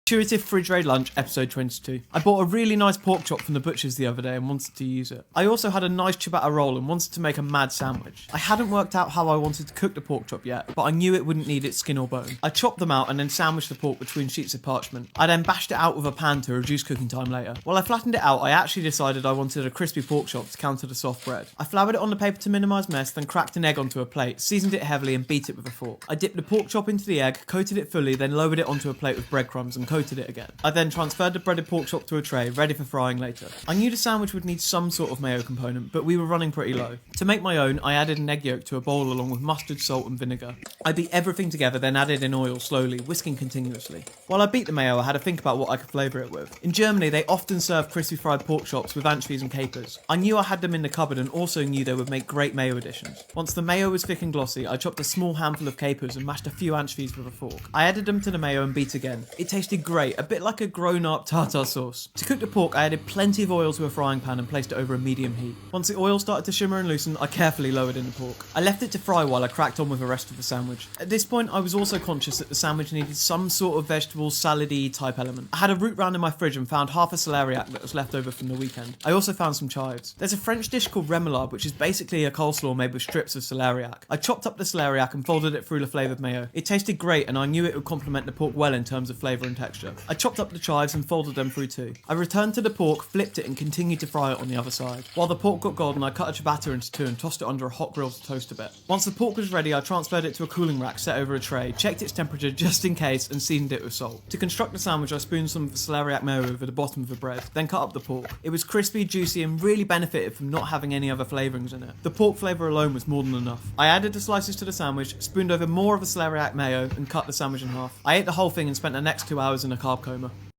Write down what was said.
Intuitive Fridge Raid Lunch, episode 22. I bought a really nice pork chop from the butcher's the other day and wanted to use it. I also had a nice ciabatta roll and wanted to make a mad sandwich. I hadn't worked out how I wanted to cook the pork chop yet, but I knew it wouldn't need its skin or bone. I chopped them out and then sandwiched the pork between sheets of parchment. I then bashed it out with a pan to reduce cooking time later. While I flattened it out, I actually decided I wanted a crispy pork chop to counter the soft bread. I floured it on the paper to minimise mess, then cracked an egg onto a plate, seasoned it heavily and beat it with a fork. I dipped the pork chop into the egg, coated it fully, then lowered it onto a plate with breadcrumbs and coated it again. I then transferred the breaded pork chop to a tray, ready for frying later. I knew the sandwich would need some sort of mayo component, but we were running pretty low. To make my own, I added an egg yolk to a bowl along with mustard, salt and vinegar. I beat everything together, then added in oil slowly, whisking continuously. While I beat the mayo, I had to think about what I could flavour it with. In Germany, they often serve crispy fried pork chops with anchovies and capers. I knew I had them in the cupboard and also knew they would make great mayo additions. Once the mayo was thick and glossy, I chopped a small handful of capers and mashed a few anchovies with a fork. I added them to the mayo and beat again. It tasted great, a bit like a grown-up tartar sauce. To cook the pork, I added plenty of oil to a frying pan and placed it over a medium heat. Once the oil started to shimmer and loosen, I carefully lowered in the pork. I left it to fry while I cracked on with the rest of the sandwich. At this point, I was also conscious that the sandwich needed some sort of vegetable salad-y type element. I had a root round in my fridge and found half a celeriac that was left over from the weekend. I also found some chives. There's a French dish called remoulade, which is basically a coleslaw made with strips of celeriac. I chopped up the celeriac and folded it through the flavoured mayo. It tasted great and I knew it would complement the pork well in terms of flavour and texture. I chopped up the chives and folded them through too. I returned to the pork, flipped it and continued to fry it on the other side. While the pork got golden, I cut a ciabatta into two and tossed it under a hot grill to toast a bit. Once the pork was ready, I transferred it to a cooling rack set over a tray, checked its temperature just in case and seasoned it with salt. To construct the sandwich, I spooned some of the celeriac mayo over the bottom of the bread, then cut up the pork. It was crispy, juicy and really benefited from not having any other flavourings in it. The pork flavour alone was more than enough. I added the slices to the sandwich, spooned over more of the celeriac mayo and cut the sandwich in half. I ate the whole thing and spent the next 2 hours in a carb coma.